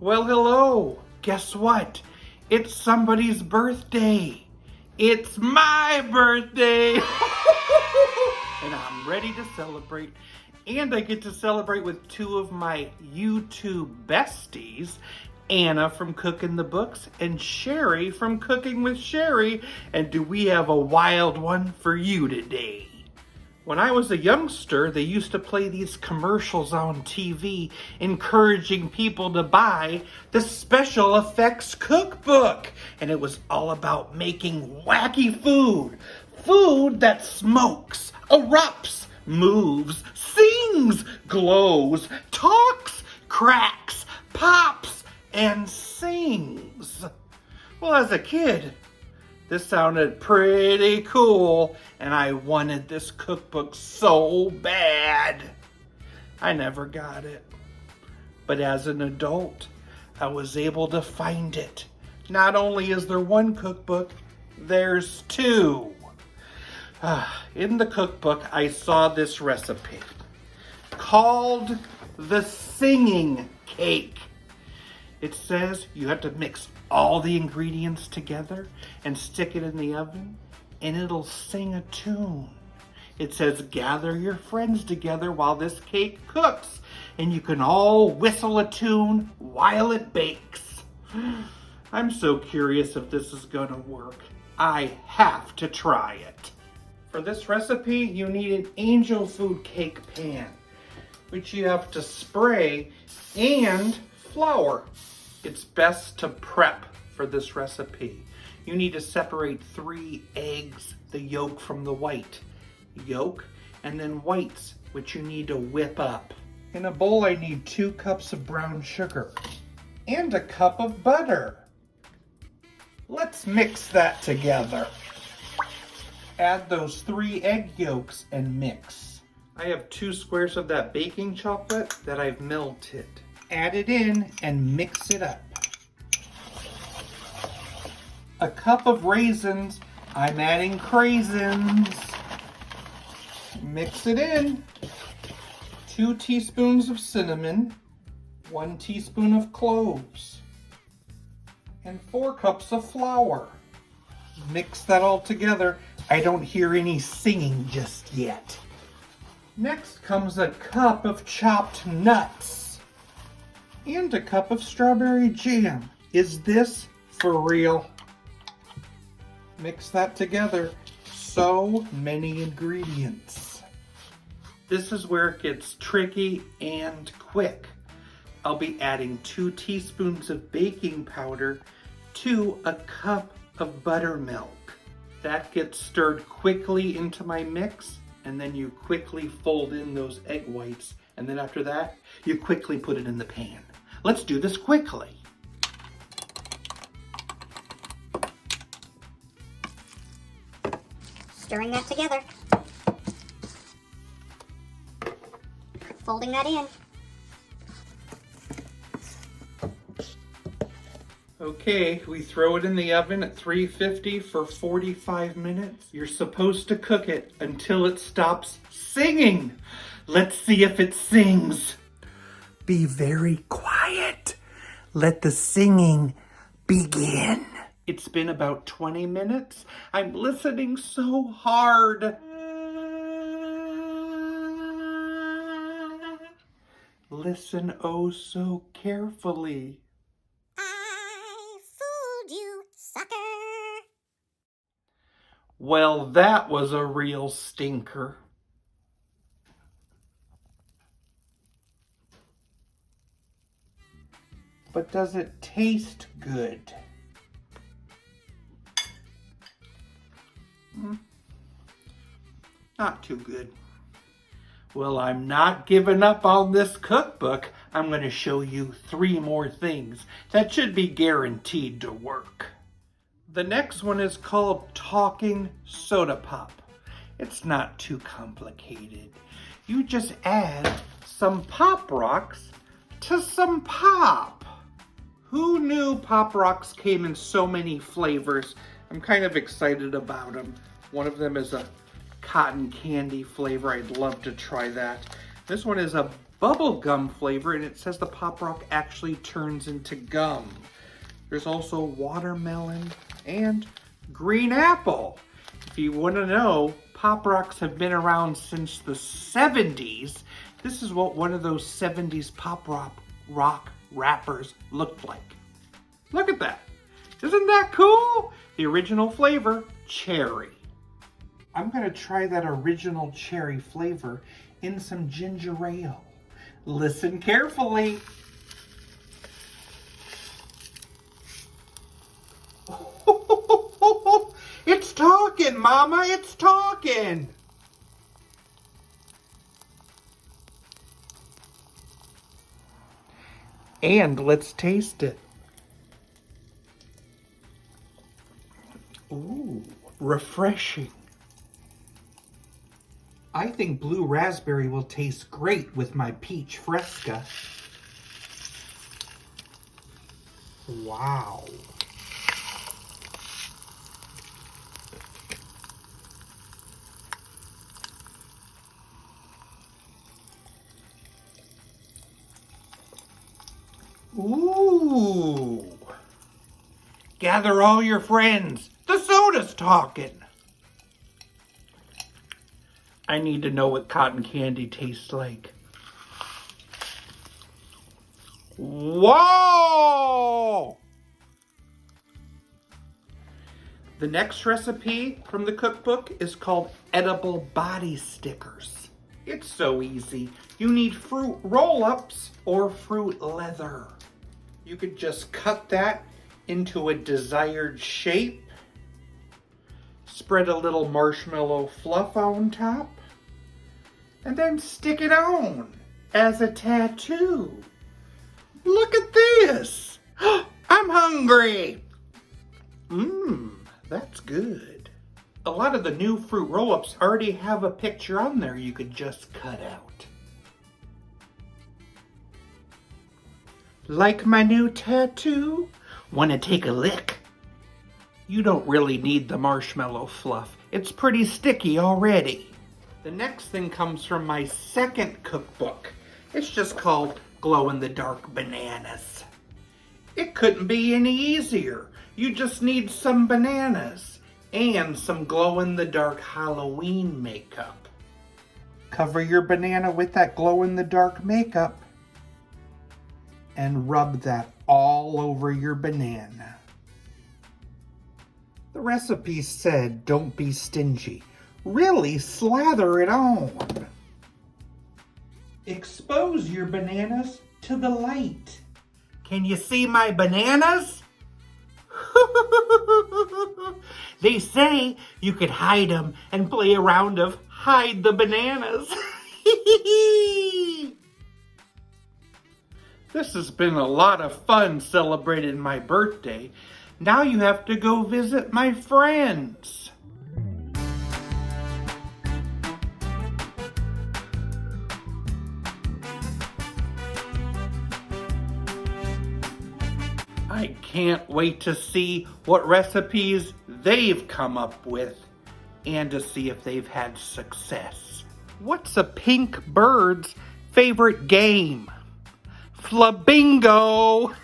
Well, hello. Guess what? It's somebody's birthday. It's my birthday. And I'm ready to celebrate. And I get to celebrate with two of my YouTube besties, Anna from Cooking the Books and Sherry from Cooking with Sherry. And do we have a wild one for you today? When I was a youngster, they used to play these commercials on TV encouraging people to buy the Special Effects Cookbook. And it was all about making wacky food. Food that smokes, erupts, moves, sings, glows, talks, cracks, pops, and sings. Well, as a kid, this sounded pretty cool, and I wanted this cookbook so bad. I never got it. But as an adult, I was able to find it. Not only is there one cookbook, there's two. In the cookbook, I saw this recipe called the singing cake. It says you have to mix all the ingredients together and stick it in the oven, and it'll sing a tune. It says gather your friends together while this cake cooks, and you can all whistle a tune while it bakes. I'm so curious if this is gonna work. I have to try it. For this recipe, you need an angel food cake pan, which you have to spray, and flour. It's best to prep for this recipe. You need to separate 3 eggs, the yolk from the white. Yolk, and then whites, which you need to whip up. In a bowl, I need 2 cups of brown sugar and a cup of butter. Let's mix that together. Add those 3 egg yolks and mix. I have 2 squares of that baking chocolate that I've melted. Add it in and mix it up. A cup of raisins. I'm adding craisins. Mix it in. 2 teaspoons of cinnamon, 1 teaspoon of cloves, and 4 cups of flour. Mix that all together. I don't hear any singing just yet. Next comes a cup of chopped nuts and a cup of strawberry jam. Is this for real? Mix that together. So many ingredients. This is where it gets tricky and quick. I'll be adding 2 teaspoons of baking powder to a cup of buttermilk. That gets stirred quickly into my mix, and then you quickly fold in those egg whites, and then after that, you quickly put it in the pan. Let's do this quickly. Stirring that together. Folding that in. Okay, we throw it in the oven at 350 for 45 minutes. You're supposed to cook it until it stops singing. Let's see if it sings. Be very quiet. Let the singing begin. It's been about 20 minutes. I'm listening so hard. Listen oh so carefully. You sucker. Well, that was a real stinker. But does it taste good? Not too good. Well, I'm not giving up on this cookbook. I'm going to show you 3 more things that should be guaranteed to work. The next one is called Talking Soda Pop. It's not too complicated. You just add some Pop Rocks to some pop. Who knew Pop Rocks came in so many flavors? I'm kind of excited about them. One of them is a cotton candy flavor. I'd love to try that. This one is a bubble gum flavor, and it says the Pop Rock actually turns into gum. There's also watermelon and green apple. If you want to know, Pop Rocks have been around since the 70s. This is what one of those 70s Pop Rock wrappers looked like. Look at that. Isn't that cool? The original flavor, cherry. I'm going to try that original cherry flavor in some ginger ale. Listen carefully. It's talking, Mama, it's talking. And let's taste it. Ooh, refreshing. I think blue raspberry will taste great with my peach fresca. Wow. Ooh. Gather all your friends. The soda's talking. I need to know what cotton candy tastes like. Whoa! The next recipe from the cookbook is called edible body stickers. It's so easy. You need fruit roll-ups or fruit leather. You could just cut that into a desired shape. Spread a little marshmallow fluff on top. And then stick it on as a tattoo. Look at this. I'm hungry. That's good. A lot of the new fruit roll-ups already have a picture on there you could just cut out. Like my new tattoo? Want to take a lick? You don't really need the marshmallow fluff. It's pretty sticky already. The next thing comes from my second cookbook. It's just called Glow-in-the-Dark Bananas. It couldn't be any easier. You just need some bananas and some glow-in-the-dark Halloween makeup. Cover your banana with that glow-in-the-dark makeup and rub that all over your banana. The recipe said don't be stingy. Really slather it on. Expose your bananas to the light. Can you see my bananas? They say you could hide them and play a round of hide the bananas. This has been a lot of fun celebrating my birthday. Now you have to go visit my friends. I can't wait to see what recipes they've come up with and to see if they've had success. What's a pink bird's favorite game? Flabingo!